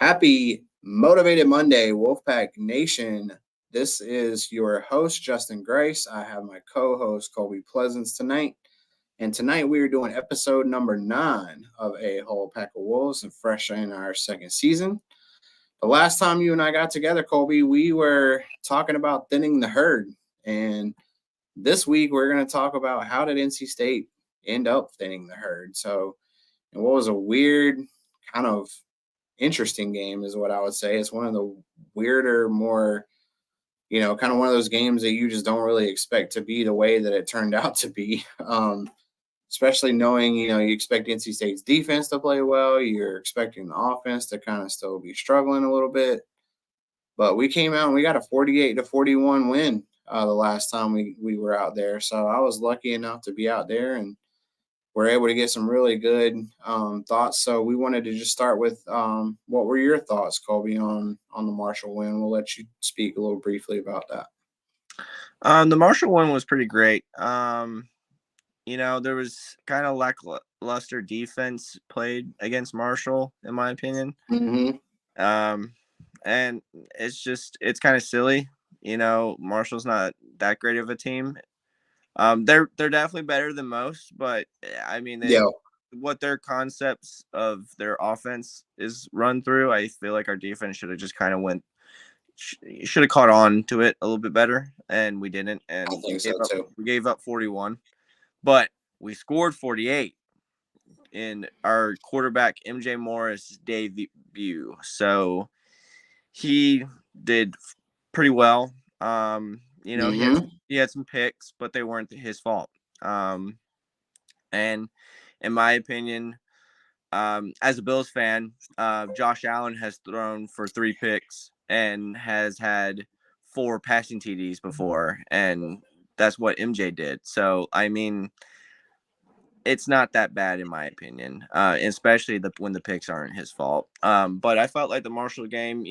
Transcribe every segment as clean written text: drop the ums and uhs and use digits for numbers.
Happy Motivated Monday, Wolfpack Nation. This is your host, Justin Grace. I have my co host, Colby Pleasance, tonight. And tonight we are doing episode number 9 of A Whole Pack of Wolves and fresh in our second season. The last time you and I got together, Colby, we were talking about thinning the herd. And this week we're going to talk about how did NC State end up thinning the herd. So, and what was a weird kind of interesting game is what I would say. It's one of the weirder, more, kind of one of those games that you just don't really expect to be the way that it turned out to be. Especially knowing, you expect NC State's defense to play well. You're expecting the offense to kind of still be struggling a little bit. But we came out and we got a 48-41 win the last time we were out there. So I was lucky enough to be out there and we're able to get some really good thoughts. So we wanted to just start with what were your thoughts, Colby, on the Marshall win? We'll let you speak a little briefly about that. The Marshall one was pretty great. There was kind of lackluster defense played against Marshall, in my opinion. Mm-hmm. And it's kind of silly. Marshall's not that great of a team. They're definitely better than most, but I mean, what their concepts of their offense is run through, I feel like our defense should have just kind of should have caught on to it a little bit better, and we didn't. And I think so too. We gave up 41, but we scored 48 in our quarterback MJ Morris debut. So he did pretty well. He had some picks, but they weren't his fault. And in my opinion, as a Bills fan, Josh Allen has thrown for 3 picks and has had 4 passing TDs before, and that's what MJ did. So, I mean, it's not that bad in my opinion, especially when the picks aren't his fault. But I felt like the Marshall game,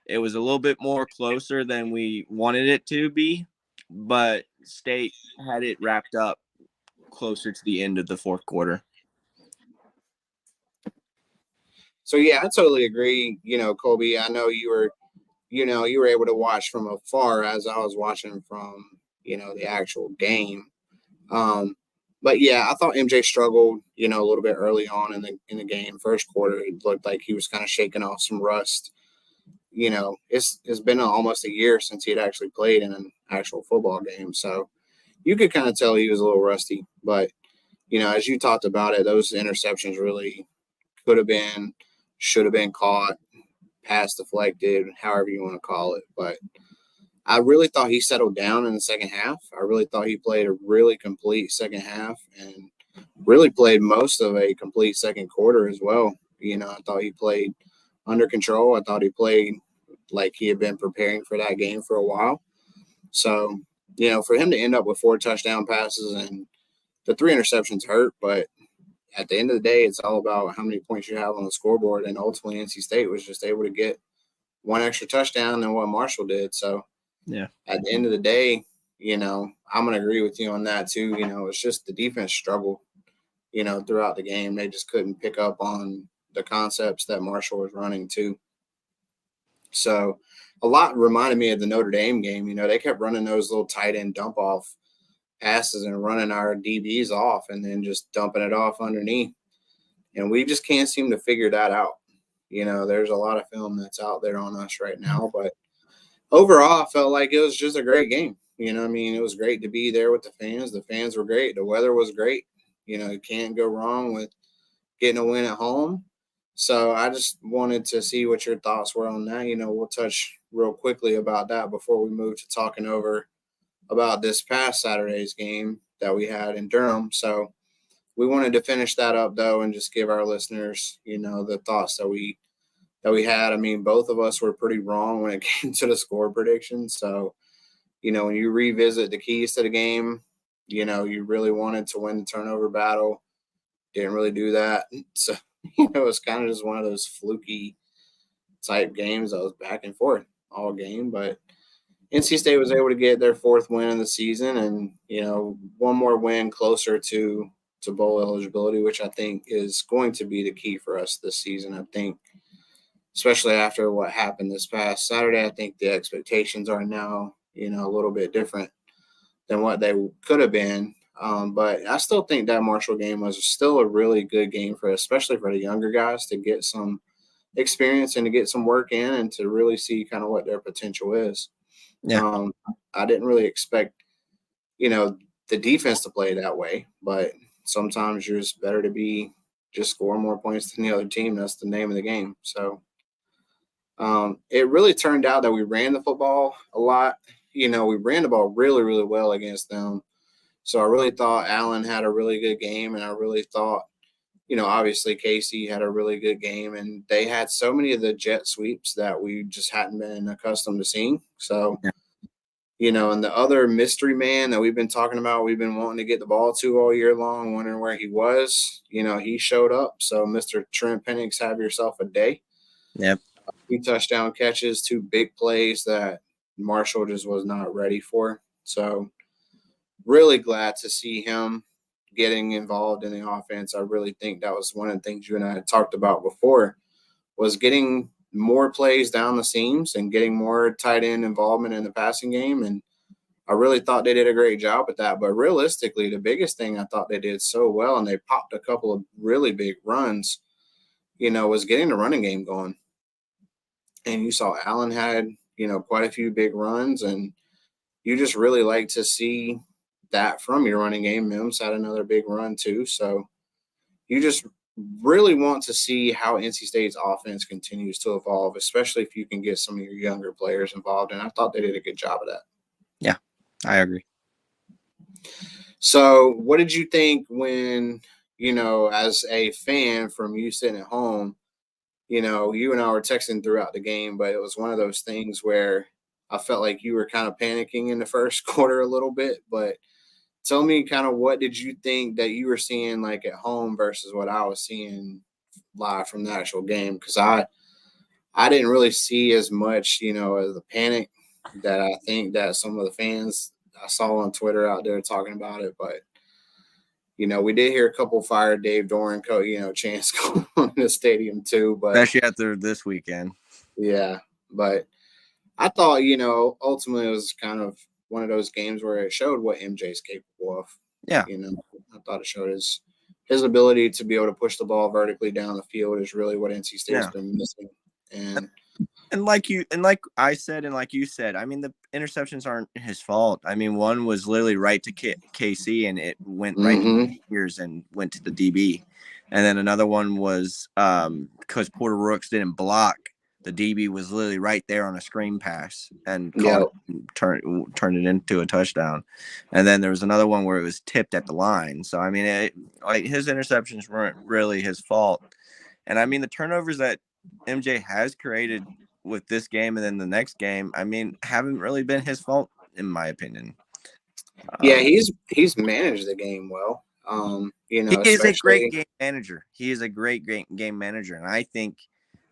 it was a little bit more closer than we wanted it to be, but State had it wrapped up closer to the end of the fourth quarter. So yeah, I totally agree. Colby, I know you were able to watch from afar as I was watching from, the actual game. But yeah, I thought MJ struggled, a little bit early on in the game. First quarter, it looked like he was kind of shaking off some rust. It's been almost a year since he had actually played in an actual football game, so you could kind of tell he was a little rusty. But as you talked about it, those interceptions really could have been, should have been caught, pass deflected, however you want to call it. But I really thought he settled down in the second half. I really thought he played a really complete second half and really played most of a complete second quarter as well. I thought he played under control. I thought he played like he had been preparing for that game for a while. So, for him to end up with 4 touchdown passes and the 3 interceptions hurt, but at the end of the day, it's all about how many points you have on the scoreboard. And ultimately, NC State was just able to get 1 extra touchdown than what Marshall did. So, yeah, at the end of the day, I'm going to agree with you on that too. It's just the defense struggled, throughout the game. They just couldn't pick up on the concepts that Marshall was running too. So a lot reminded me of the Notre Dame game. They kept running those little tight end dump off passes and running our DBs off and then just dumping it off underneath. And we just can't seem to figure that out. There's a lot of film that's out there on us right now, but overall, I felt like it was just a great game. It was great to be there with the fans. The fans were great. The weather was great. You can't go wrong with getting a win at home. So I just wanted to see what your thoughts were on that. We'll touch real quickly about that before we move to talking over about this past Saturday's game that we had in Durham. So we wanted to finish that up, though, and just give our listeners, the thoughts that we had. I mean, both of us were pretty wrong when it came to the score prediction. So, when you revisit the keys to the game, you really wanted to win the turnover battle. Didn't really do that. So, it was kind of just one of those fluky type games that was back and forth all game. But NC State was able to get their 4th win of the season and, one more win closer to bowl eligibility, which I think is going to be the key for us this season. I think especially after what happened this past Saturday. I think the expectations are now, a little bit different than what they could have been. But I still think that Marshall game was still a really good game especially for the younger guys to get some experience and to get some work in and to really see kind of what their potential is. Yeah. I didn't really expect, the defense to play that way, but sometimes you're just better to just score more points than the other team. That's the name of the game. So it really turned out that we ran the football a lot. We ran the ball really, really well against them. So I really thought Allen had a really good game, and I really thought, obviously Casey had a really good game, and they had so many of the jet sweeps that we just hadn't been accustomed to seeing. So, and the other mystery man that we've been talking about, we've been wanting to get the ball to all year long, wondering where he was, he showed up. So Mr. Trent Penix, have yourself a day. Yep. 3 touchdown catches, 2 big plays that Marshall just was not ready for. So really glad to see him getting involved in the offense. I really think that was one of the things you and I had talked about before, was getting more plays down the seams and getting more tight end involvement in the passing game. And I really thought they did a great job at that. But realistically, the biggest thing I thought they did so well, and they popped a couple of really big runs, was getting the running game going. And you saw Allen had, quite a few big runs, and you just really like to see that from your running game. Mims had another big run too. So you just really want to see how NC State's offense continues to evolve, especially if you can get some of your younger players involved. And I thought they did a good job of that. Yeah, I agree. So what did you think when, as a fan from you sitting at home, you and I were texting throughout the game, but it was one of those things where I felt like you were kind of panicking in the first quarter a little bit. But tell me kind of what did you think that you were seeing like at home versus what I was seeing live from the actual game? Because I didn't really see as much, as the panic that I think that some of the fans I saw on Twitter out there talking about it. But we did hear a couple fire Dave Doran, chants going on in the stadium too. But especially after this weekend. Yeah, but I thought, ultimately it was kind of one of those games where it showed what MJ's capable of. Yeah. I thought it showed his ability to be able to push the ball vertically down the field is really what NC State's been missing. And like I said, and like you said, I mean, the interceptions aren't his fault. I mean, one was literally right to KC, and it went right to the ears and went to the DB. And then another one was because Porter Rooks didn't block. The DB was literally right there on a screen pass and turned it into a touchdown. And then there was another one where it was tipped at the line. So, I mean, his interceptions weren't really his fault. And, I mean, the turnovers that MJ has created with this game and then the next game, I mean, haven't really been his fault, in my opinion. Yeah, he's managed the game well. He is a great game manager. He is a great game manager. And I think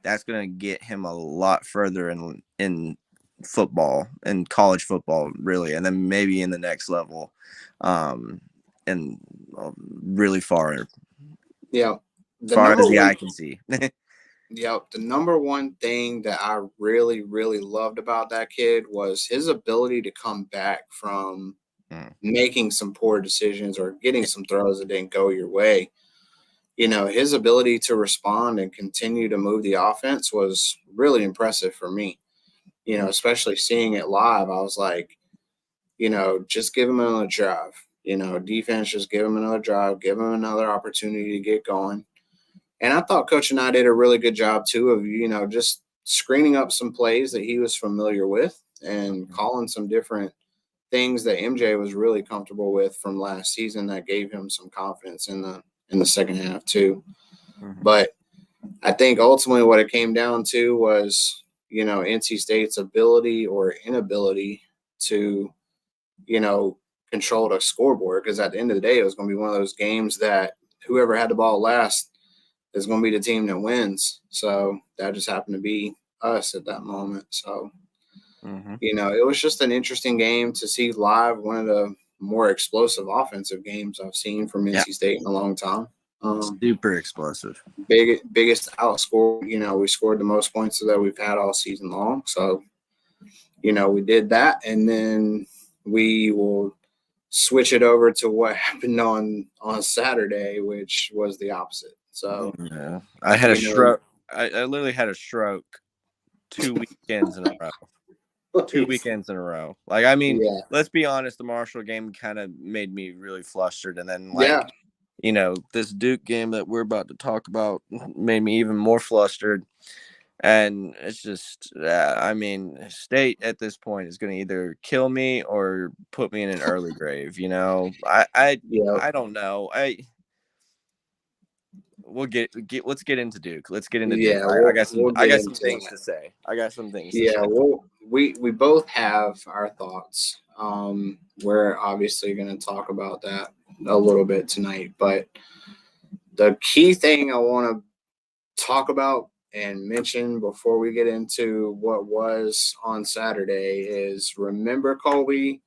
that's going to get him a lot further in football and college football, really, and then maybe in the next level, and really far. Yeah, far as the eye can see. Yep, the number one thing that I really, really loved about that kid was his ability to come back from making some poor decisions or getting some throws that didn't go your way. His ability to respond and continue to move the offense was really impressive for me. Especially seeing it live, I was like, just give him another drive. Defense, just give him another drive, give him another opportunity to get going. And I thought Coach and I did a really good job, too, of, just screening up some plays that he was familiar with and calling some different things that MJ was really comfortable with from last season that gave him some confidence in the second half, too. But I think ultimately what it came down to was, NC State's ability or inability to, control the scoreboard. Because at the end of the day, it was going to be one of those games that whoever had the ball last is going to be the team that wins. So that just happened to be us at that moment. So, it was just an interesting game to see live, one of the more explosive offensive games I've seen from NC State in a long time. Super explosive. Biggest outscore. We scored the most points that we've had all season long. So, we did that, and then we will switch it over to what happened on Saturday, which was the opposite. So, yeah, I had a stroke. I literally had a stroke 2 weekends in a row. 2 weekends in a row. Like, I mean, let's be honest, the Marshall game kind of made me really flustered. And then, this Duke game that we're about to talk about made me even more flustered. And it's just, State at this point is going to either kill me or put me in an early grave. I don't know. Let's get into Duke. Let's get into Duke. I got some things to say. I got some things to say. Well, we both have our thoughts. We're obviously going to talk about that a little bit tonight, but the key thing I want to talk about and mention before we get into what was on Saturday is, remember, Colby,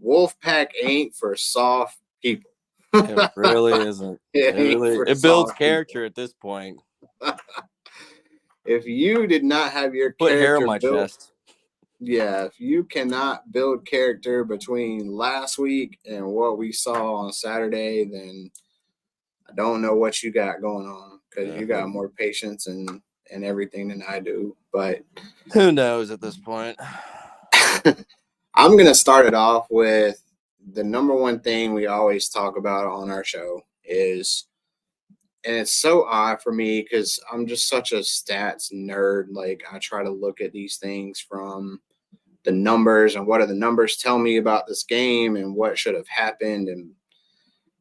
Wolfpack ain't for soft people. It really isn't. It builds character at this point. If you did not have your put character hair on my built, chest. Yeah, if you cannot build character between last week and what we saw on Saturday, then I don't know what you got going on, because you got more patience and everything than I do. But who knows at this point? I'm going to start it off with the number one thing we always talk about on our show is, and it's so odd for me because I'm just such a stats nerd. Like, I try to look at these things from the numbers and what do the numbers tell me about this game and what should have happened. And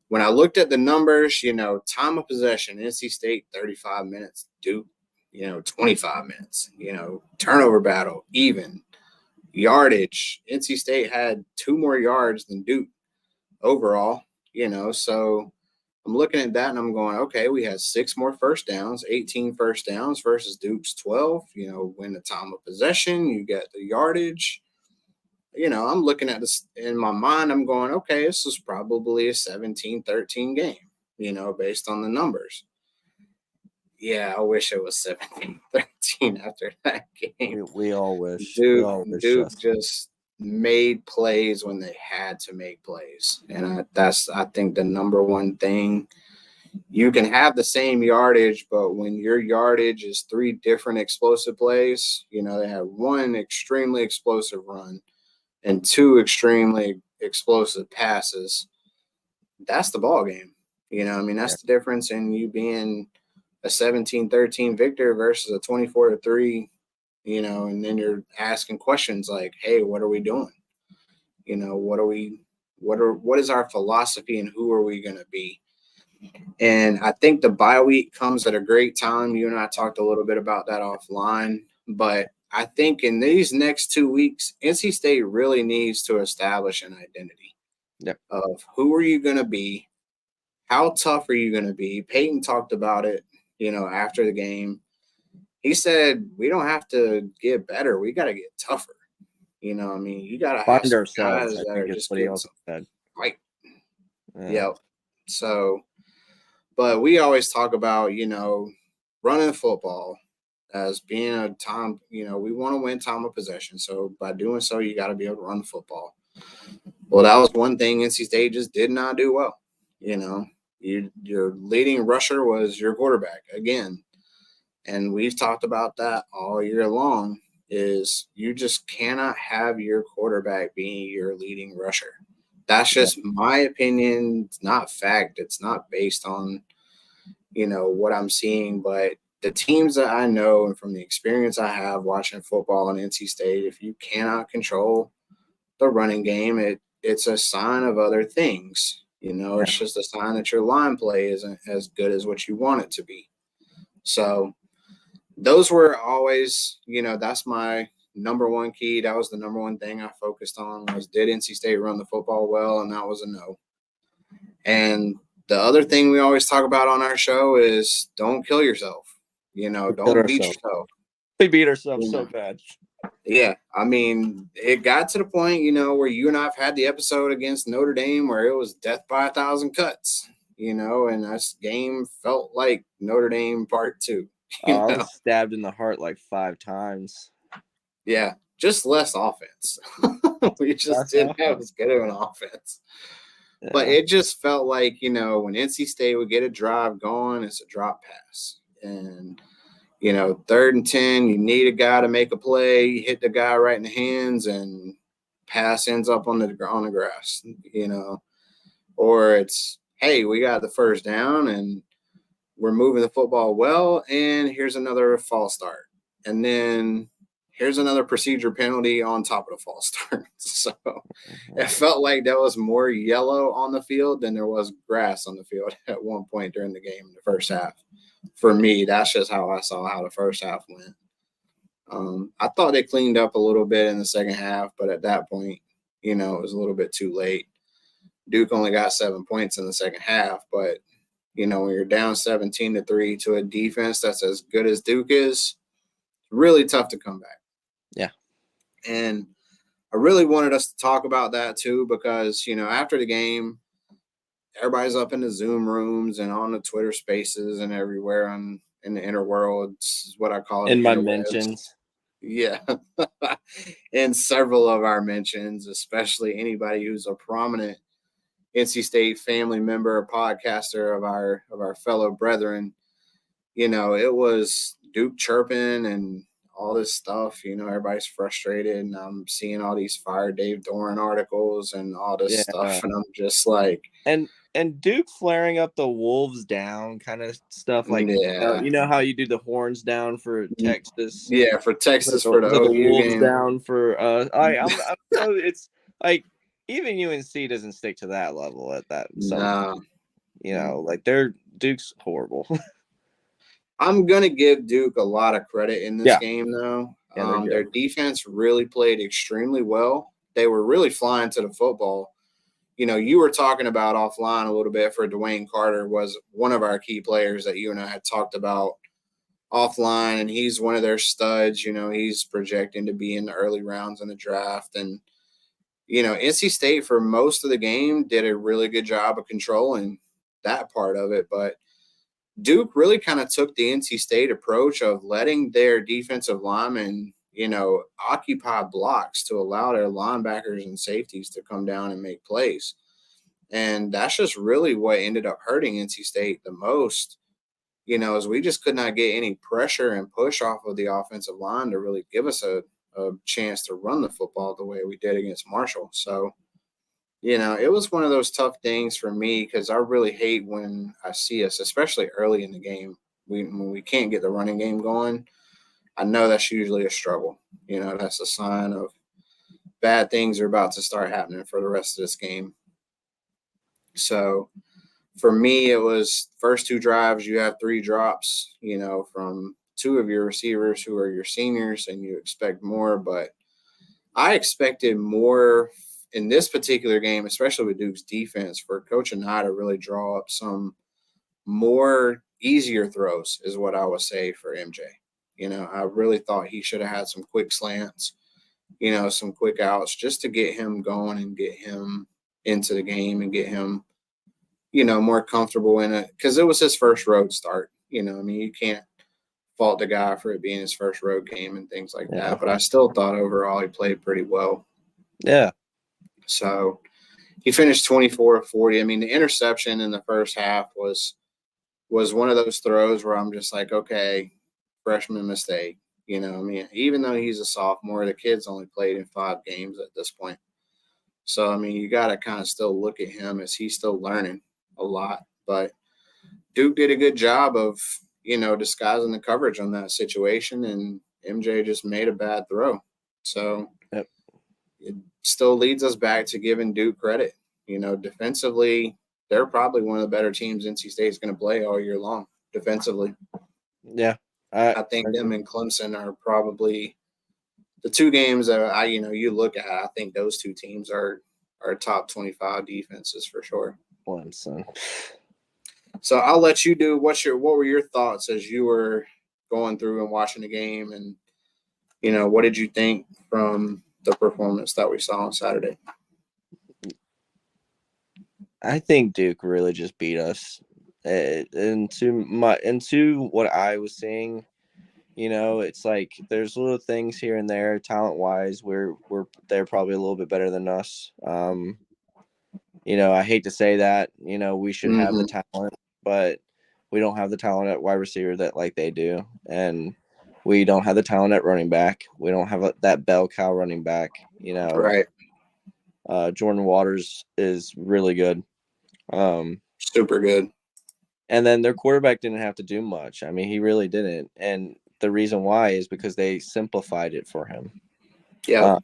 when I looked at the numbers, time of possession, NC State 35 minutes, Duke, 25 minutes, turnover battle, even. Yardage, NC State had 2 more yards than Duke overall, so I'm looking at that and I'm going, okay, we had 6 more first downs, 18 first downs versus Duke's 12. When the time of possession, you get the yardage. I'm looking at this in my mind. I'm going, okay, this is probably a 17-13 game, based on the numbers. Yeah, I wish it was 17-13 after that game. We all wish. Duke just made plays when they had to make plays. And that's, I think, the number one thing. You can have the same yardage, but when your yardage is 3 different explosive plays, they have 1 extremely explosive run and 2 extremely explosive passes, that's the ball game. That's the difference in you being a 17-13 victor versus a 24-3, and then you're asking questions like, hey, what are we doing? What is our philosophy and who are we going to be? And I think the bye week comes at a great time. You and I talked a little bit about that offline, but I think in these next 2 weeks, NC State really needs to establish an identity of who are you going to be? How tough are you going to be? Peyton talked about it, after the game. He said, we don't have to get better. We got to get tougher. You got to have some guys that are just getting right. Yep. So, but we always talk about, running the football as being a time, we want to win time of possession. So by doing so, you got to be able to run the football. Well, that was one thing NC State just did not do well. Your leading rusher was your quarterback again. And we've talked about that all year long, is you just cannot have your quarterback being your leading rusher. That's just my opinion. It's not fact. It's not based on, what I'm seeing, but the teams that I know and from the experience I have watching football in NC State, if you cannot control the running game, it's a sign of other things. It's just a sign that your line play isn't as good as what you want it to be. So those were always, that's my number one key. That was the number one thing I focused on, was did NC State run the football well? And that was a no. And the other thing we always talk about on our show is don't kill yourself. Don't beat yourself. We beat ourselves so bad. Yeah. It got to the point, where you and I have had the episode against Notre Dame where it was death by 1,000 cuts. and this game felt like Notre Dame Part 2. I was stabbed in the heart like 5 times. Yeah, just less offense. We just didn't have as good of an offense. Yeah. But it just felt like, when NC State would get a drive going, it's a drop pass. And, 3rd and 10, you need a guy to make a play, you hit the guy right in the hands, and pass ends up on the grass, Or it's, hey, we got the first down, and we're moving the football well, and here's another false start. And then here's another procedure penalty on top of the false start. So it felt like there was more yellow on the field than there was grass on the field at one point during the game in the first half. For me, that's just how I saw how the first half went. I thought they cleaned up a little bit in the second half, but at that point, it was a little bit too late. Duke only got 7 points in the second half, but, when you're down 17-3 to a defense that's as good as Duke is, really tough to come back. Yeah. And I really wanted us to talk about that too, because, after the game, everybody's up in the Zoom rooms and on the Twitter spaces and everywhere in the interworld. It's what I call it. In my mentions. Yeah. In several of our mentions, especially anybody who's a prominent NC State family member or podcaster of our fellow brethren. It was Duke chirping and all this stuff. Everybody's frustrated, and I'm seeing all these Fire Dave Doran articles and all this stuff, and I'm just like, and Duke flaring up the wolves down kind of stuff, like you know how you do the horns down for Texas, for Texas for the wolves game. Down for I'm so it's like even UNC doesn't stick to that level at that. So, like Duke's horrible. I'm going to give Duke a lot of credit in this game, though. Their defense really played extremely well. They were really flying to the football. You were talking about offline a little bit for Dwayne Carter was one of our key players that you and I had talked about offline, and he's one of their studs. He's projecting to be in the early rounds in the draft. And, NC State for most of the game did a really good job of controlling that part of it. But Duke really kind of took the NC State approach of letting their defensive linemen, occupy blocks to allow their linebackers and safeties to come down and make plays. And that's just really what ended up hurting NC State the most, as we just could not get any pressure and push off of the offensive line to really give us a chance to run the football the way we did against Marshall. So, it was one of those tough things for me because I really hate when I see us, especially early in the game, when we can't get the running game going. I know that's usually a struggle. That's a sign of bad things are about to start happening for the rest of this game. So for me, it was first 2 drives, you have 3 drops, from 2 of your receivers who are your seniors, and you expect more. But I expected more in this particular game, especially with Duke's defense, for Coach Anai to really draw up some more easier throws is what I would say for MJ. I really thought he should have had some quick slants, some quick outs just to get him going and get him into the game and get him, more comfortable in it because it was his first road start. You can't fault the guy for it being his first road game and things like that. But I still thought overall he played pretty well. Yeah. So he finished 24 of 40. I mean, the interception in the first half was one of those throws where I'm just like, okay, freshman mistake. Even though he's a sophomore, the kid's only played in 5 games at this point. So, you got to kind of still look at him as he's still learning a lot. But Duke did a good job of, disguising the coverage on that situation, and MJ just made a bad throw. So it still leads us back to giving Duke credit. Defensively, they're probably one of the better teams NC State is going to play all year long defensively. Yeah. I think them and Clemson are probably the 2 games that you look at. I think those 2 teams are top 25 defenses for sure. Clemson. So I'll let you do what were your thoughts as you were going through and watching the game, and what did you think from the performance that we saw on Saturday? I think Duke really just beat us. Into what I was seeing, it's like there's little things here and there, talent wise, they're probably a little bit better than us. I hate to say that. We should have the Mm-hmm. talent, but we don't have the talent at wide receiver that like they do, and we don't have the talent at running back. We don't have that bell cow running back. Right. Jordan Waters is really good. Super good. And then their quarterback didn't have to do much. I mean, he really didn't. And the reason why is because they simplified it for him. Yeah. Uh,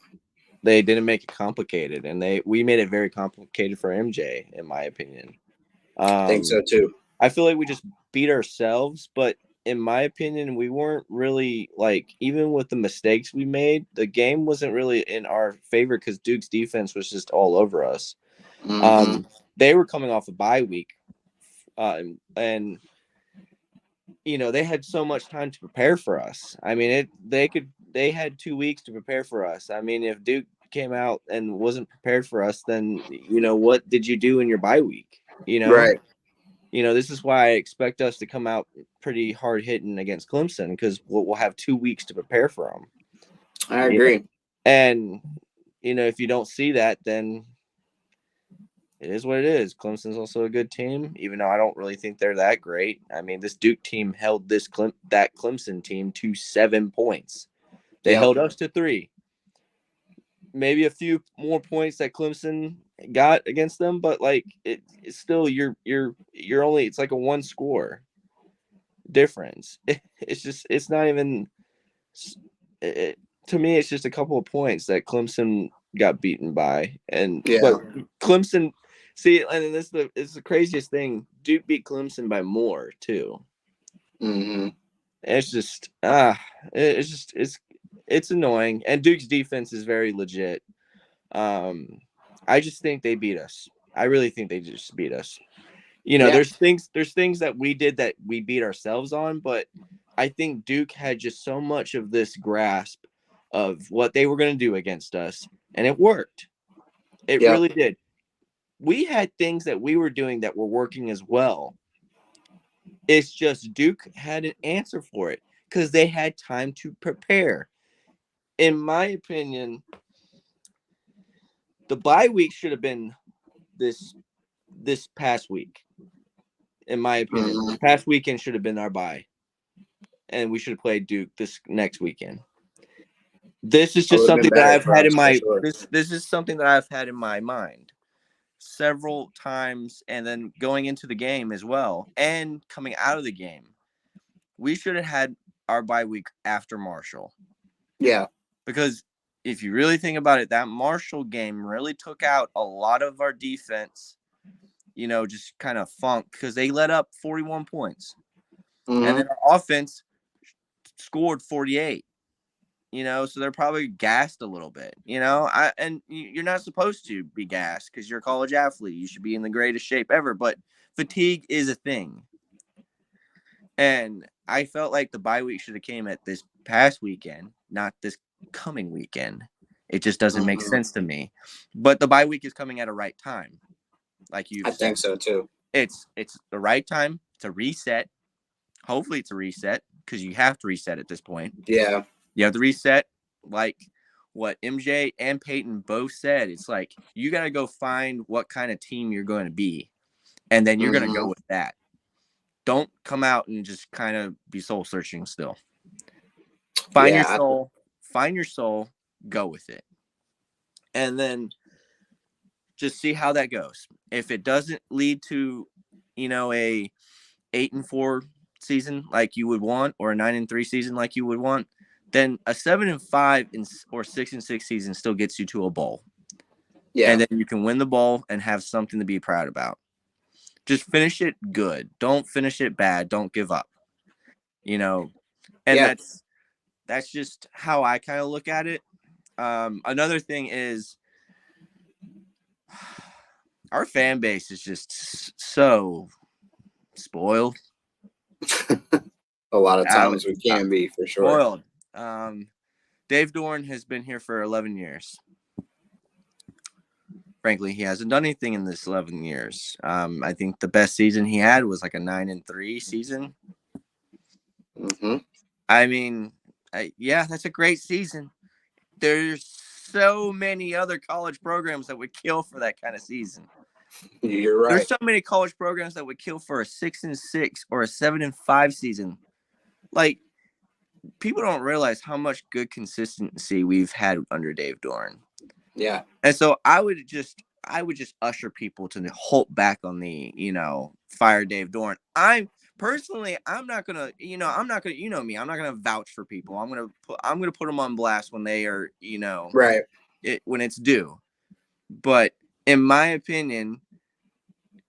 they didn't make it complicated, and we made it very complicated for MJ, in my opinion. I think so too. I feel like we just beat ourselves, but in my opinion, we weren't really even with the mistakes we made, the game wasn't really in our favor because Duke's defense was just all over us. Mm-hmm. They were coming off a bye week, and they had so much time to prepare for us. I mean, they had 2 weeks to prepare for us. I mean, if Duke came out and wasn't prepared for us, then what did you do in your bye week? Right. This is why I expect us to come out pretty hard hitting against Clemson because we'll have 2 weeks to prepare for them. I agree. And if you don't see that, then it is what it is. Clemson's also a good team, even though I don't really think they're that great. I mean, this Duke team held that Clemson team to 7 points. They held us to 3. Maybe a few more points that Clemson got against them, but it's still you're only, it's like a 1 score difference. It's not even to me. It's just a couple of points that Clemson got beaten by, but Clemson. See, and this is the craziest thing. Duke beat Clemson by more too. Mm-hmm. It's just it's annoying, and Duke's defense is very legit. I just think they beat us. I really think they just beat us. There's things that we did that we beat ourselves on, but I think Duke had just so much of this grasp of what they were going to do against us, and it worked. It really did. We had things that we were doing that were working as well. It's just Duke had an answer for it because they had time to prepare. In my opinion, the bye week should have been this past week. In my opinion, Mm-hmm. this past weekend should have been our bye, and we should have played Duke this next weekend. This is just something that I've had in my this is something that I've had in my mind several times, and then going into the game as well, and coming out of the game. We should have had our bye week after Marshall. Yeah. Because if you really think about it, that Marshall game really took out a lot of our defense, just kind of funk because they let up 41 points. Mm-hmm. And then our offense scored 48. So they're probably gassed a little bit. And you're not supposed to be gassed because you're a college athlete. You should be in the greatest shape ever. But fatigue is a thing. And I felt like the bye week should have came at this past weekend, not this coming weekend. It just doesn't make sense to me. But the bye week is coming at a right time, like you. I think so too. It's the right time to reset. Hopefully, it's a reset because you have to reset at this point. Yeah. You have to reset, like what MJ and Peyton both said. It's like you got to go find what kind of team you're going to be, and then you're going to go with that. Don't come out and just kind of be soul searching still. Find your soul, go with it. And then just see how that goes. If it doesn't lead to, a 8-4 season like you would want, or a 9-3 season like you would want, then a 7-5 or 6-6 season still gets you to a bowl. Yeah. And then you can win the bowl and have something to be proud about. Just finish it good. Don't finish it bad. Don't give up. And that's just how I kind of look at it. Another thing is our fan base is just so spoiled. A lot of times we can be, for sure. Spoiled. Dave Doran has been here for 11 years. frankly, he hasn't done anything in this 11 years. I think the best season he had was like a 9-3 season. Mm-hmm. I mean, yeah, that's a great season. There's so many other college programs that would kill for that kind of season. You're right. There's so many college programs that would kill for a 6-6 or a 7-5 season. Like, people don't realize how much good consistency we've had under Dave Doran. Yeah. And so I would just usher people to hold back on the, fire Dave Doran. I'm not gonna, me, I'm not gonna vouch for people. I'm gonna put them on blast when they are, Right. when it's due. But in my opinion,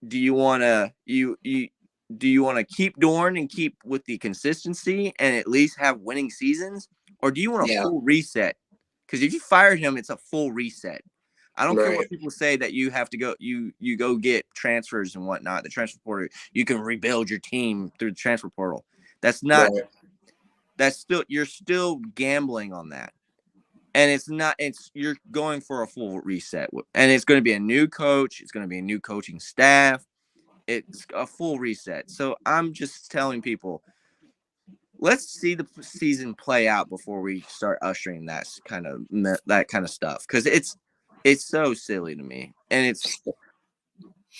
do you want to keep Dorn and keep with the consistency and at least have winning seasons, or do you want a full reset? Because if you fired him, it's a full reset. I don't care what people say that you have to go, you go get transfers and whatnot. The transfer portal, you can rebuild your team through the transfer portal. That's not. Right. That's still, you're still gambling on that. And it's not, you're going for a full reset. And it's going to be a new coach. It's going to be a new coaching staff. It's a full reset. So I'm just telling people, let's see the season play out before we start ushering that kind of stuff. Because it's so silly to me. And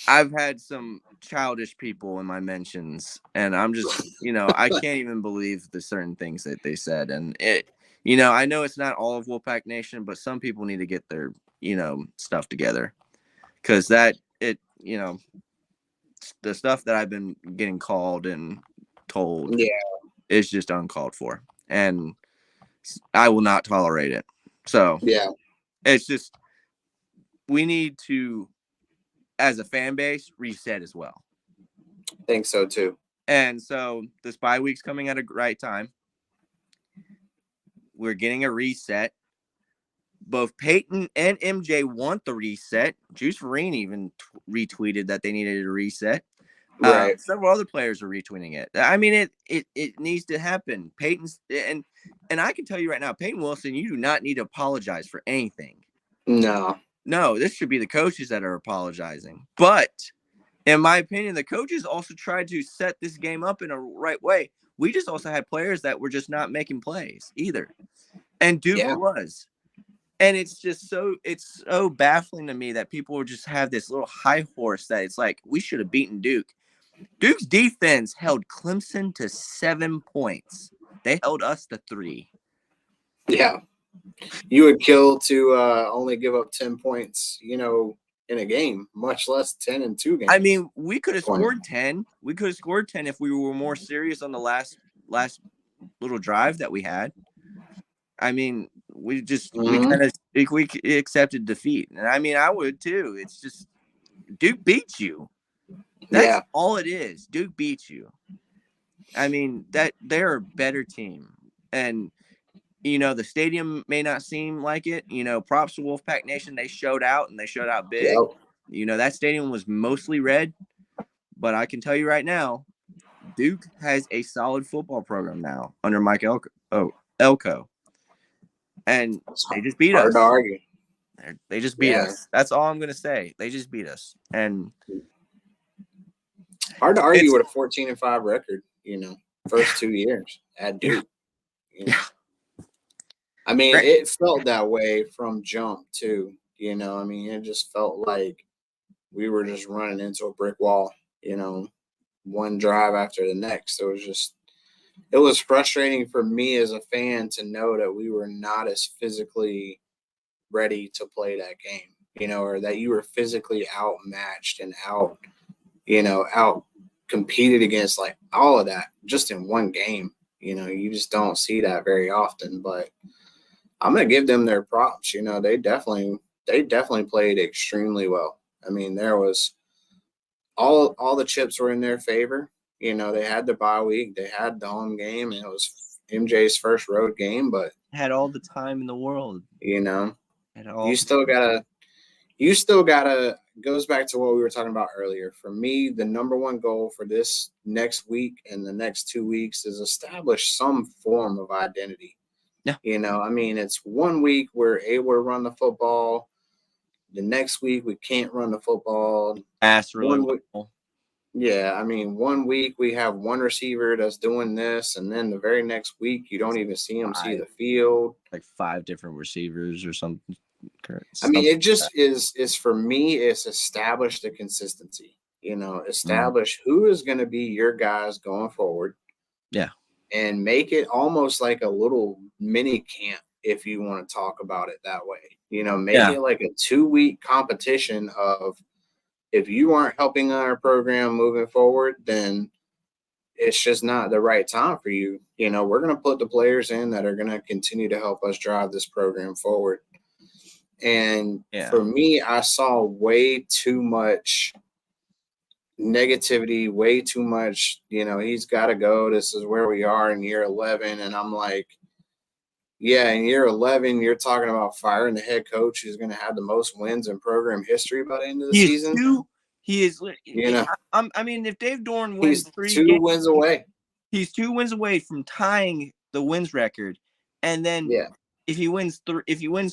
I've had some childish people in my mentions, and I'm just, I can't even believe the certain things that they said. And I know it's not all of Wolfpack Nation, but some people need to get their, stuff together, because the stuff that I've been getting called and told is just uncalled for, and I will not tolerate it. So it's just, we need to, as a fan base, reset as well. I think so too. And so this bye week's coming at a right time. We're getting a reset. Both Peyton and MJ want the reset. Juice Vereen even retweeted that they needed a reset. Right. Several other players are retweeting it. I mean, it needs to happen. Peyton's and I can tell you right now, Peyton Wilson, you do not need to apologize for anything. No, this should be the coaches that are apologizing. But in my opinion, the coaches also tried to set this game up in a right way. We just also had players that were just not making plays either. And Duke was. And it's just so baffling to me that people would just have this little high horse that it's like, we should have beaten Duke. Duke's defense held Clemson to 7 points. They held us to 3. Yeah. You would kill to only give up 10 points, in a game, much less 10 in 2 games. I mean, we could have scored 10. We could have scored 10 if we were more serious on the last little drive that we had. I mean, we accepted defeat. And I mean, I would too. It's just, Duke beats you. That's all it is. Duke beats you. I mean, that they're a better team. And, the stadium may not seem like it. Props to Wolfpack Nation. They showed out, and they showed out big. Yep. That stadium was mostly red. But I can tell you right now, Duke has a solid football program now under Mike Elko. And they just beat us. Hard to argue. They just beat us. That's all I'm going to say. They just beat us. And hard to argue with a 14-5 record, first 2 years at Duke. I mean, it felt that way from jump too. I mean, it just felt like we were just running into a brick wall, one drive after the next. It was frustrating for me as a fan to know that we were not as physically ready to play that game, or that you were physically outmatched and out competed against, like, all of that just in one game. You just don't see that very often, but I'm going to give them their props. They definitely played extremely well. I mean, there was all the chips were in their favor. They had the bye week, they had the home game, and it was MJ's first road game, but had all the time in the world. You still gotta goes back to what we were talking about earlier. For me, the number one goal for this next week and the next 2 weeks is establish some form of identity. Yeah. I mean, it's 1 week we're able to run the football. The next week we can't run the football. Pass really One week, well. yeah, I mean, 1 week we have one receiver that's doing this, and then the very next week you don't even see him see the field. Like 5 different receivers or something. I mean, it just is for me. It's establish the consistency. Establish who is going to be your guys going forward. Yeah, and make it almost like a little mini camp, if you want to talk about it that way. Make it like a 2-week competition of, if you aren't helping our program moving forward, then it's just not the right time for you. We're going to put the players in that are going to continue to help us drive this program forward. And for me, I saw way too much negativity, way too much, he's got to go. This is where we are in year 11. And I'm like, yeah, in year 11, you're talking about firing the head coach who's going to have the most wins in program history by the end of the season. He is, I mean, if Dave Doeren wins he's 3 2 games, wins away. He's 2 wins away from tying the wins record. And then if he wins 3 more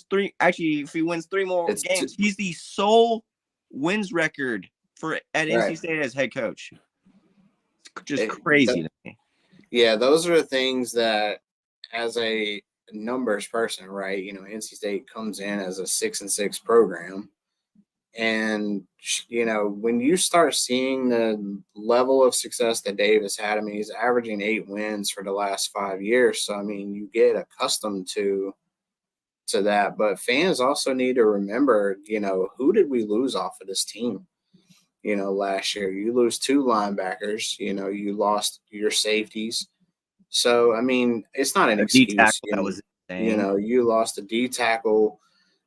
games, he's the sole wins record at NC State as head coach. It's just crazy to me. Yeah, those are the things that, as a numbers person, right? NC State comes in as a 6-6 program. And, when you start seeing the level of success that Davis had, I mean, he's averaging 8 wins for the last 5 years. So, I mean, you get accustomed to that. But fans also need to remember, who did we lose off of this team? Last year, you lose 2 linebackers, you lost your safeties. So, I mean, it's not an excuse. That was insane. You lost a D tackle.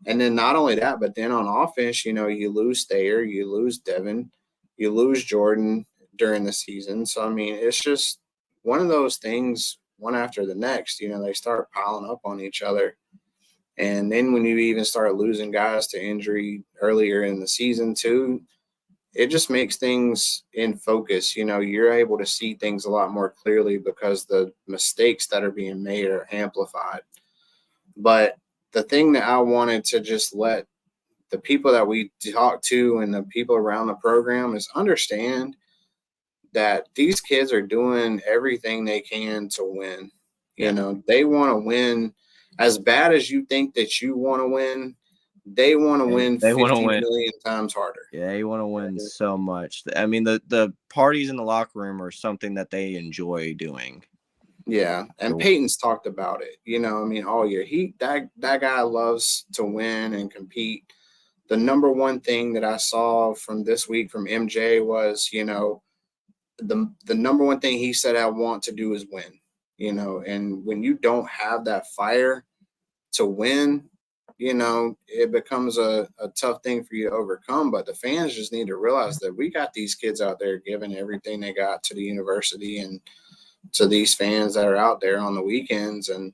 And then not only that, but then on offense, you lose Thayer, you lose Devin, you lose Jordan during the season. So, I mean, it's just one of those things, one after the next, they start piling up on each other. And then when you even start losing guys to injury earlier in the season too, it just makes things in focus. You're able to see things a lot more clearly because the mistakes that are being made are amplified. But the thing that I wanted to just let the people that we talk to and the people around the program is understand that these kids are doing everything they can to win. They want to win as bad as you think that you want to win. They want to win 50 million times harder. Yeah, they want to win so much. I mean, the parties in the locker room are something that they enjoy doing. Yeah, and Peyton's talked about it. All year. That guy loves to win and compete. The number one thing that I saw from this week from MJ was, the number one thing he said I want to do is win. And when you don't have that fire to win, it becomes a tough thing for you to overcome. But the fans just need to realize that we got these kids out there giving everything they got to the university and to these fans that are out there on the weekends, and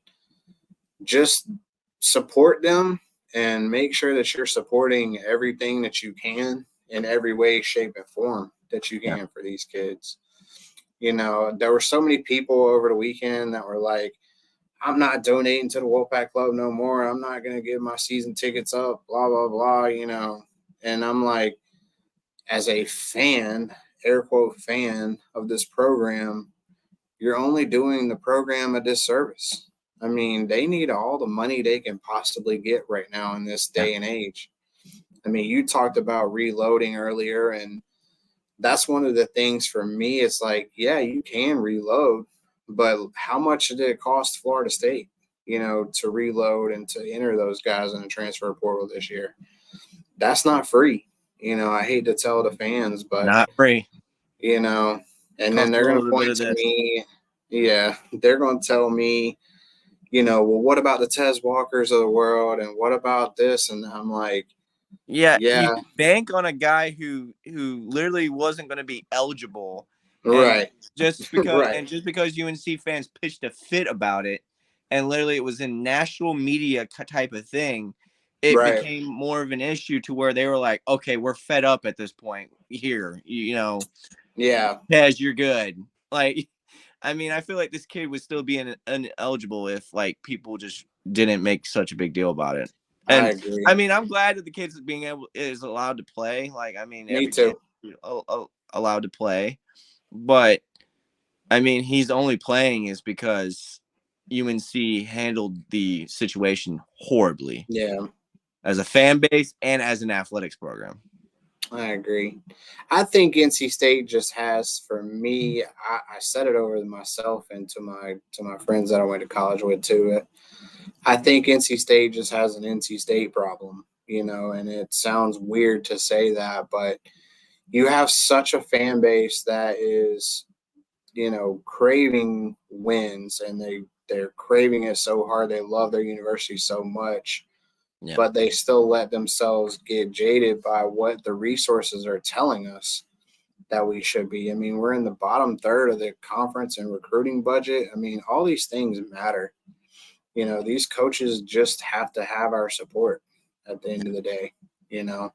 just support them and make sure that you're supporting everything that you can in every way, shape, and form that you can for these kids. There were so many people over the weekend that were like, I'm not donating to the Wolfpack Club no more. I'm not going to give my season tickets up, blah, blah, blah, And I'm like, as a fan, air quote fan of this program, you're only doing the program a disservice. I mean, they need all the money they can possibly get right now in this day and age. I mean, you talked about reloading earlier, and that's one of the things for me. It's like, yeah, you can reload, but how much did it cost Florida State, to reload and to enter those guys in the transfer portal this year? That's not free. I hate to tell the fans, but not free. And then they're going to point to me. Yeah, they're going to tell me, well, what about the Tez Walkers of the world? And what about this? And I'm like, yeah. You bank on a guy who literally wasn't going to be eligible. Right. Just because UNC fans pitched a fit about it, and literally it was in national media type of thing, it became more of an issue to where they were like, okay, we're fed up at this point here, Yeah. Tez, you're good. Like, I mean, I feel like this kid would still be ineligible if, like, people just didn't make such a big deal about it. I And agree. I mean, I'm glad that the kids is allowed to play. Like, I mean, Me every kid too. allowed to play, but I mean, he's only playing is because UNC handled the situation horribly Yeah, as a fan base and as an athletics program. I agree. I think NC State just has, for me, I said it over to myself and to my friends that I went to college with too. I think NC State just has an NC State problem, you know, and it sounds weird to say that, but you have such a fan base that is, you know, craving wins, and they're craving it so hard. They love their university so much, Yeah. but they still let themselves get jaded by what the resources are telling us that we should be. I mean, we're in the bottom third of the conference and recruiting budget. I mean, all these things matter. You know, these coaches just have to have our support at the end of the day. You know,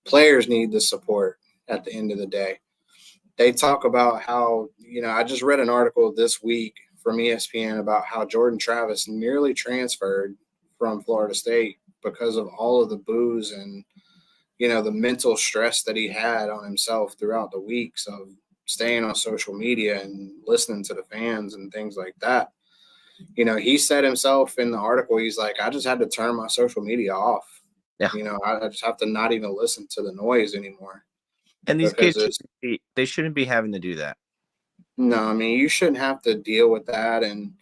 players need the support at the end of the day. They talk about how, you know, I just read an article this week from ESPN about how Jordan Travis nearly transferred from Florida State because of all of the boos and, you know, the mental stress that he had on himself throughout the weeks of staying on social media and listening to the fans and things like that. You know, he said himself in the article, he's like, I just had to turn my social media off. Yeah. You know, I just have to not even listen to the noise anymore And these because kids it's, they shouldn't be having to do that. no, I mean, you shouldn't have to deal with that. And,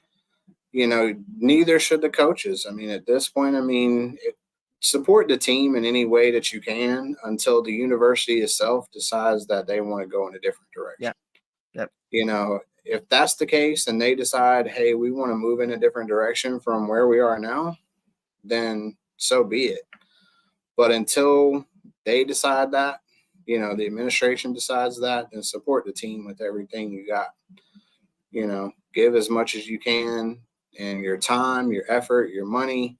you know, neither should the coaches. I mean, at this point, I mean, support the team in any way that you can until the university itself decides that they want to go in a different Yeah. direction. Yep. You know, if that's the case and they decide, hey, we want to move in a different direction from where we are now, then so be it. But until they decide that, you know, the administration decides that, then support the team with everything you got. You know, give as much as you can, and your time, your effort, your money,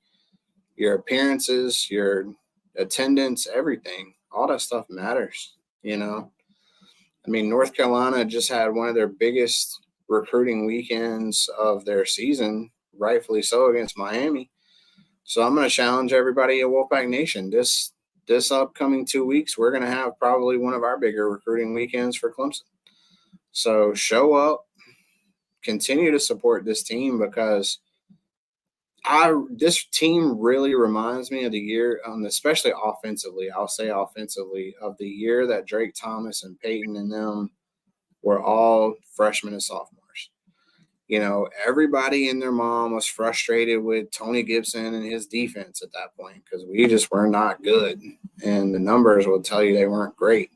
your appearances, your attendance, everything. All that stuff matters, you know. I mean, North Carolina just had one of their biggest recruiting weekends of their season, rightfully so, against Miami. So I'm going to challenge everybody at Wolfpack Nation. This upcoming 2 weeks, we're going to have probably one of our bigger recruiting weekends for Clemson. So show up, continue to support this team, because this team really reminds me of the year, especially offensively. I'll say offensively, of the year that Drake Thomas and Peyton and them were all freshmen and sophomores. You know, everybody and their mom was frustrated with Tony Gibson and his defense at that point because we just were not good. And the numbers will tell you they weren't great.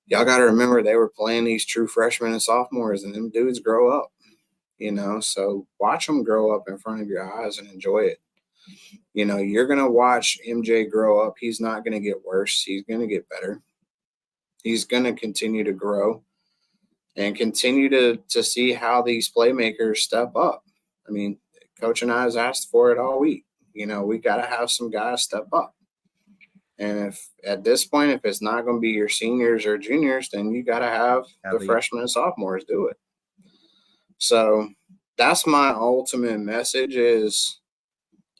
Y'all got to remember they were playing these true freshmen and sophomores, and them dudes grow up, you know. So watch them grow up in front of your eyes and enjoy it. You know, you're going to watch MJ grow up. He's not going to get worse. He's going to get better. He's going to continue to grow and continue to see how these playmakers step up. I mean, Coach and I has asked for it all week. You know, we got to have some guys step up. And if at this point, if it's not going to be your seniors or juniors, then you got to have the freshmen and sophomores do it. So that's my ultimate message is,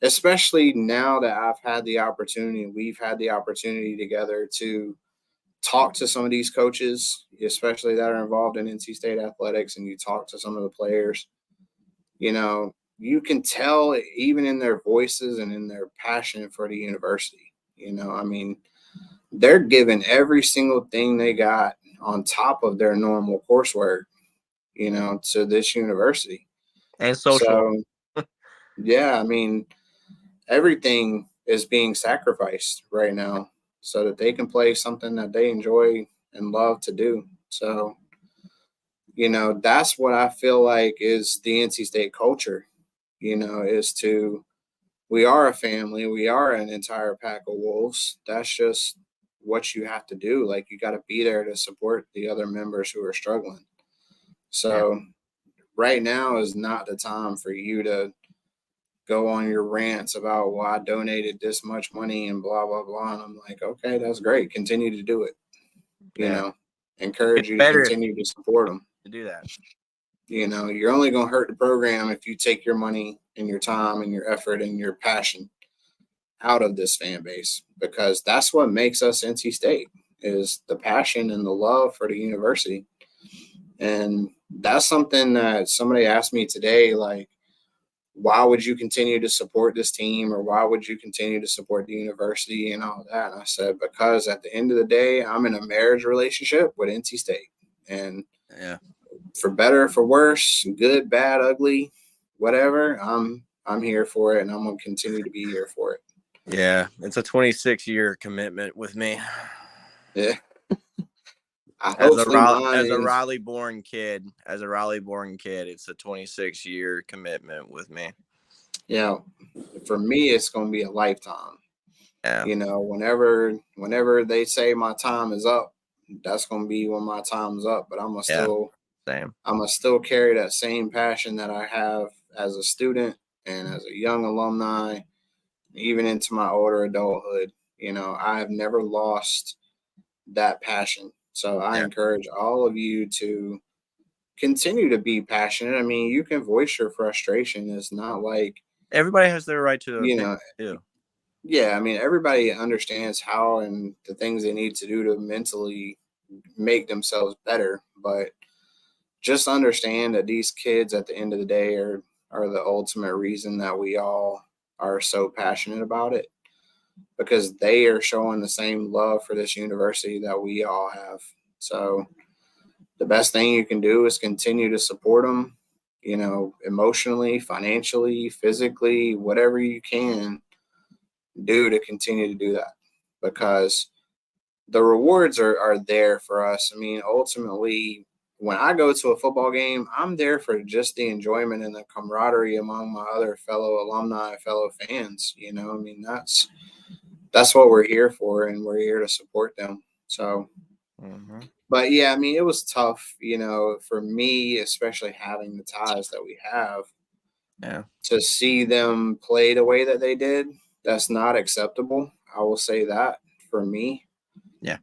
especially now that I've had the opportunity, we've had the opportunity together to talk to some of these coaches, especially that are involved in NC State athletics, and you talk to some of the players, you know, you can tell even in their voices and in their passion for the university. You know, I mean, they're giving every single thing they got on top of their normal coursework, you know, to this university. And social. So, yeah, I mean, everything is being sacrificed right now so that they can play something that they enjoy and love to do. So, you know, that's what I feel like is the NC State culture, you know, is to, we are a family, we are an entire pack of wolves. That's just what you have to do. Like, you got to be there to support the other members who are struggling. So, right now is not the time for you to go on your rants about, well, I donated this much money and blah, blah, blah. And I'm like, okay, that's great. Continue to do it. You know, encourage you to continue to support them. To do that. You know, you're only going to hurt the program if you take your money and your time and your effort and your passion out of this fan base, because that's what makes us NC State, is the passion and the love for the university. And that's something that somebody asked me today, like, why would you continue to support this team, or why would you continue to support the university and all that? And I said, because at the end of the day, I'm in a marriage relationship with NC State. And Yeah. for better, for worse, good, bad, ugly, whatever, I'm here for it, and I'm gonna continue to be here for it. Yeah, it's a 26-year commitment with me. Yeah. As a Hopefully Raleigh-born kid, it's a 26-year commitment with me. Yeah, for me, it's going to be a lifetime. Yeah. You know, whenever they say my time is up, that's going to be when my time's up. But I'm gonna still carry that same passion that I have as a student and as a young alumni, even into my older adulthood. You know, I have never lost that passion. So I encourage all of you to continue to be passionate. I mean, you can voice your frustration. It's not like, everybody has their right to you opinion know, too. yeah, I mean, everybody understands how and the things they need to do to mentally make themselves better. But just understand that these kids at the end of the day are the ultimate reason that we all are so passionate about it, because they are showing the same love for this university that we all have. So the best thing you can do is continue to support them, you know, emotionally, financially, physically, whatever you can do to continue to do that, because the rewards are there for us. I mean, ultimately, when I go to a football game, I'm there for just the enjoyment and the camaraderie among my other fellow alumni, fellow fans. You know, I mean, that's what we're here for, and we're here to support them. So, but yeah, I mean, it was tough, you know, for me, especially having the ties that we have, to see them play the way that they did. That's not acceptable. I will say that for me. Yeah.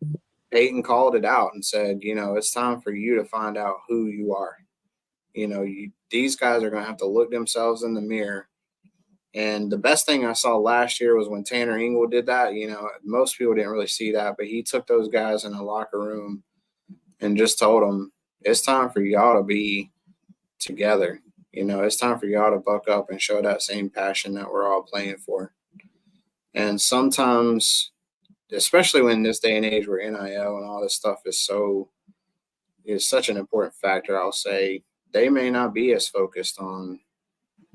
Peyton called it out and said, you know, it's time for you to find out who you are. You know, these guys are going to have to look themselves in the mirror. And the best thing I saw last year was when Tanner Ingle did that. You know, most people didn't really see that, but he took those guys in a locker room and just told them, it's time for y'all to be together. You know, it's time for y'all to buck up and show that same passion that we're all playing for. And sometimes, especially when this day and age where NIL and all this stuff is such an important factor, I'll say they may not be as focused on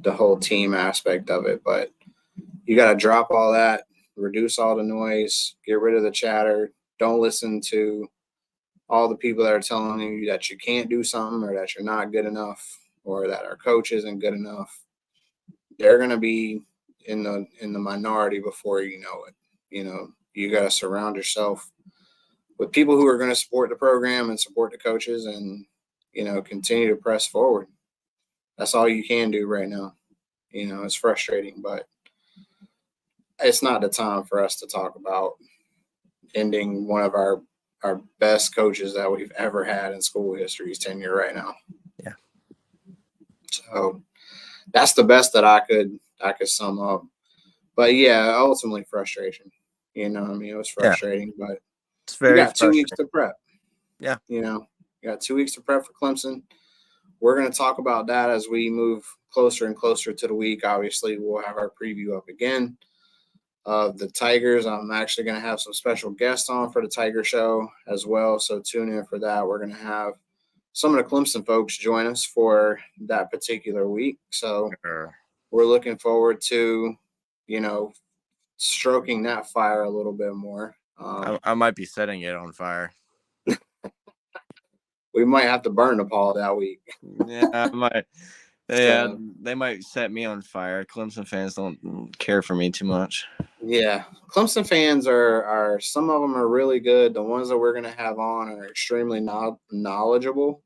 the whole team aspect of it, but you got to drop all that, reduce all the noise, get rid of the chatter. Don't listen to all the people that are telling you that you can't do something, or that you're not good enough, or that our coach isn't good enough. They're going to be in the minority before you know it. You know, you got to surround yourself with people who are going to support the program and support the coaches, and, you know, continue to press forward. That's all you can do right now. You know, it's frustrating, but it's not the time for us to talk about ending one of our best coaches that we've ever had in school history's tenure right now. Yeah. So that's the best that I could sum up. But yeah, ultimately frustration. You know, I mean, it was frustrating, but it's very you got 2 weeks to prep. Yeah. You know, you got 2 weeks to prep for Clemson. We're going to talk about that as we move closer and closer to the week. Obviously, we'll have our preview up again of the Tigers. I'm actually going to have some special guests on for the Tiger Show as well, so tune in for that. We're going to have some of the Clemson folks join us for that particular week. So we're looking forward to, you know, stroking that fire a little bit more. I might be setting it on fire. We might have to burn the Paul that week. Yeah, I might. Yeah, they might set me on fire. Clemson fans don't care for me too much. Yeah, Clemson fans are some of them are really good. The ones that we're going to have on are extremely knowledgeable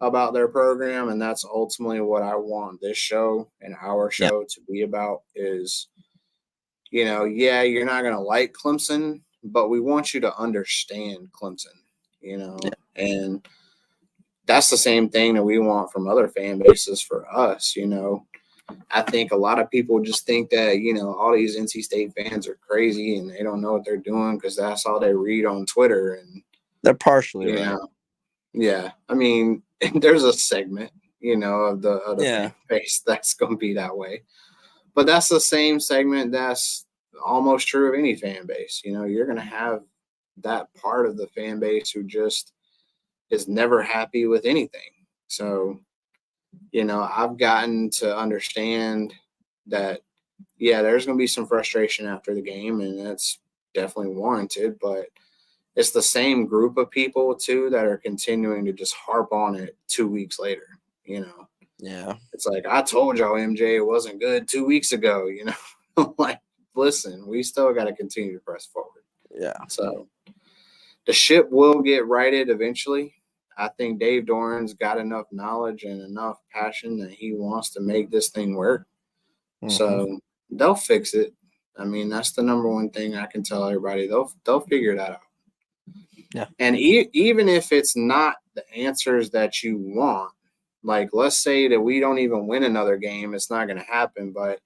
about their program, and that's ultimately what I want this show and our show to be about. Is, you know, yeah, you're not going to like Clemson, but we want you to understand Clemson, you know, and that's the same thing that we want from other fan bases for us. You know, I think a lot of people just think that, all these NC State fans are crazy and they don't know what they're doing because that's all they read on Twitter. And, They're partially right. Yeah. I mean, there's a segment, of the fan base that's going to be that way. But that's the same segment that's almost true of any fan base. You're going to have that part of the fan base who just is never happy with anything. So, I've gotten to understand that, there's going to be some frustration after the game, and that's definitely warranted. But it's the same group of people, too, that are continuing to just harp on it 2 weeks later, Yeah. It's like, I told y'all MJ it wasn't good 2 weeks ago, Like, listen, we still got to continue to press forward. Yeah. So the ship will get righted eventually. I think Dave Doran's got enough knowledge and enough passion that he wants to make this thing work. Mm-hmm. So they'll fix it. I mean, that's the number one thing I can tell everybody. They'll figure that out. Yeah. And even if it's not the answers that you want, like let's say that we don't even win another game, it's not going to happen. But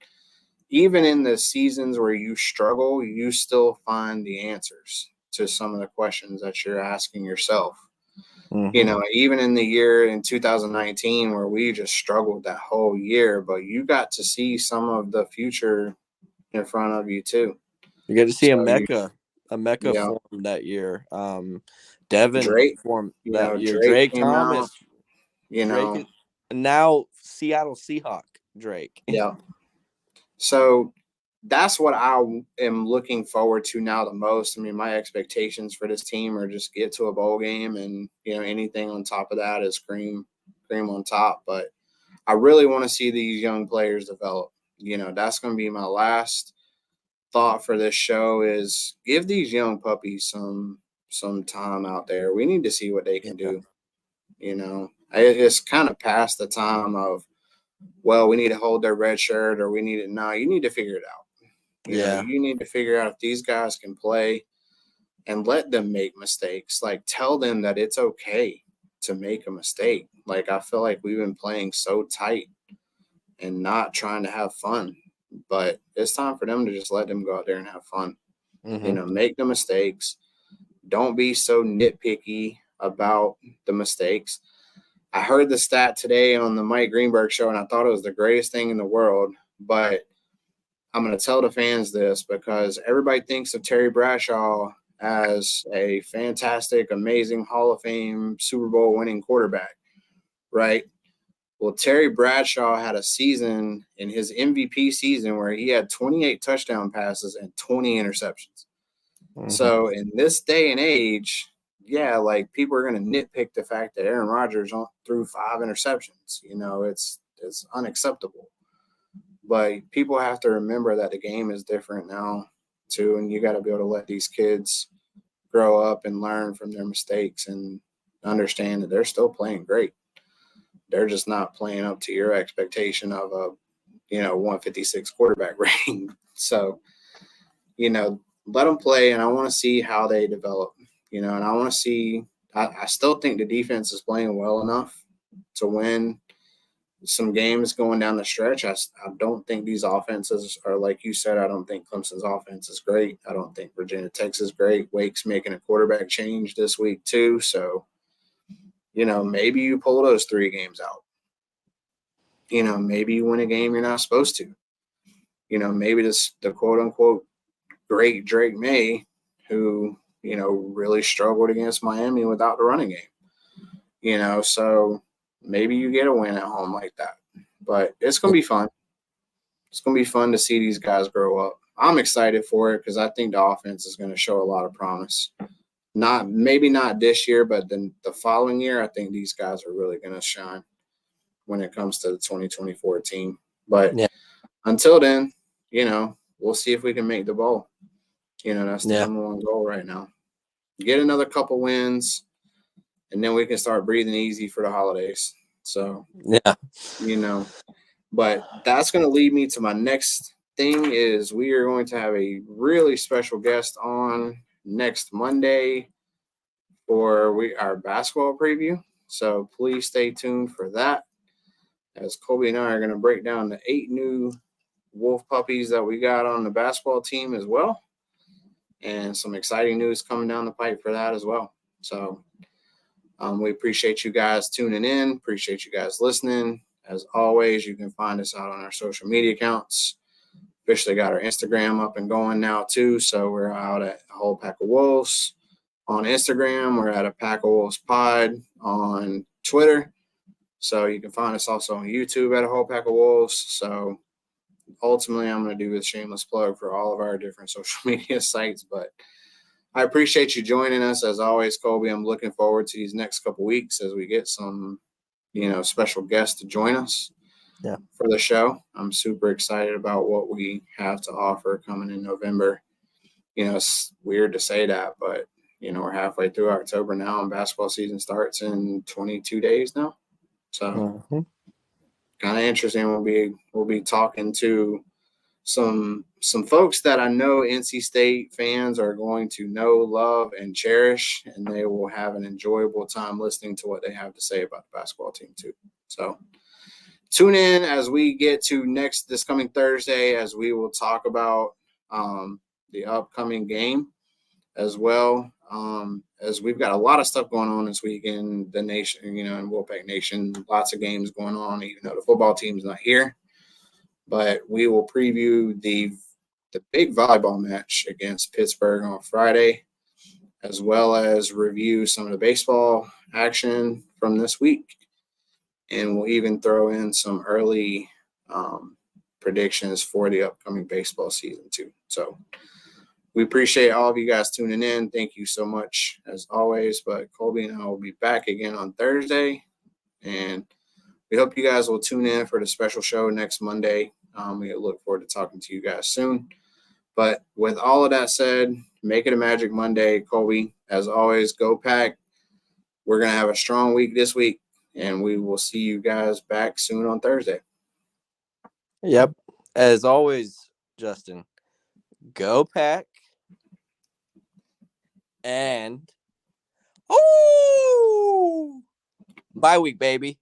even in the seasons where you struggle, you still find the answers to some of the questions that you're asking yourself. Mm-hmm. Even in the year in 2019 where we just struggled that whole year, but you got to see some of the future in front of you too. You get to see a Mecca form that year. Devin Drake formed that year. Drake Thomas, out, Drake, and now Seattle Seahawk Drake. Yeah. So that's what I am looking forward to now the most. I mean, my expectations for this team are just get to a bowl game, and anything on top of that is cream on top. But I really want to see these young players develop. That's going to be my last thought for this show is give these young puppies some time out there. We need to see what they can do. It's kind of past the time of, well, we need to hold their red shirt or we need it. No, you need to figure it out. You need to figure out if these guys can play and let them make mistakes. Like, tell them that it's okay to make a mistake. Like, I feel like we've been playing so tight and not trying to have fun. But it's time for them to just let them go out there and have fun. Mm-hmm. Make the mistakes. Don't be so nitpicky about the mistakes. I heard the stat today on the Mike Greenberg show, and I thought it was the greatest thing in the world. But I'm going to tell the fans this because everybody thinks of Terry Bradshaw as a fantastic, amazing Hall of Fame Super Bowl winning quarterback, right? Well, Terry Bradshaw had a season in his MVP season where he had 28 touchdown passes and 20 interceptions. Mm-hmm. So in this day and age, like people are going to nitpick the fact that Aaron Rodgers threw 5 interceptions. It's unacceptable. But people have to remember that the game is different now, too, and you got to be able to let these kids grow up and learn from their mistakes and understand that they're still playing great. They're just not playing up to your expectation of a, 156 quarterback rating. So, let them play, and I want to see how they develop, and I want to see – I still think the defense is playing well enough to win some games going down the stretch. I don't think these offenses are, like you said, I don't think Clemson's offense is great. I don't think Virginia Tech's is great. Wake's making a quarterback change this week too. So, maybe you pull those 3 games out. Maybe you win a game you're not supposed to. Maybe the quote-unquote great Drake May, who, really struggled against Miami without the running game. So maybe you get a win at home like that. But it's going to be fun. It's going to be fun to see these guys grow up. I'm excited for it because I think the offense is going to show a lot of promise. Maybe not this year, but then the following year, I think these guys are really going to shine when it comes to the 2024 team. But until then, we'll see if we can make the bowl. That's the number one goal right now. Get another couple wins, and then we can start breathing easy for the holidays. So, but that's going to lead me to my next thing is we are going to have a really special guest on next Monday for our basketball preview. So please stay tuned for that. as Colby and I are going to break down the 8 new Wolf puppies that we got on the basketball team as well. And some exciting news coming down the pipe for that as well. So we appreciate you guys tuning in. Appreciate you guys listening. As always, you can find us out on our social media accounts. Officially got our Instagram up and going now too. So we're out at A Whole Pack of Wolves on Instagram. We're at A Pack of Wolves Pod on Twitter. So you can find us also on YouTube at A Whole Pack of Wolves. So ultimately, I'm going to do a shameless plug for all of our different social media sites. But I appreciate you joining us. As always, Colby, I'm looking forward to these next couple weeks as we get some, special guests to join us for the show. I'm super excited about what we have to offer coming in November. It's weird to say that, but, we're halfway through October now and basketball season starts in 22 days now. So kind of interesting. We'll be talking to some folks that I know NC State fans are going to know, love, and cherish, and they will have an enjoyable time listening to what they have to say about the basketball team too. So tune in as we get to this coming Thursday, as we will talk about the upcoming game as well. As we've got a lot of stuff going on this week in the nation, in Wolfpack Nation, lots of games going on, even though the football team's not here. But we will preview the big volleyball match against Pittsburgh on Friday, as well as review some of the baseball action from this week. And we'll even throw in some early predictions for the upcoming baseball season too. So we appreciate all of you guys tuning in. Thank you so much as always. But Colby and I will be back again on Thursday. And we hope you guys will tune in for the special show next Monday. We look forward to talking to you guys soon. But with all of that said, make it a Magic Monday, Colby. As always, go Pack. We're going to have a strong week this week, and we will see you guys back soon on Thursday. Yep. As always, Justin, go Pack. And bye week, baby.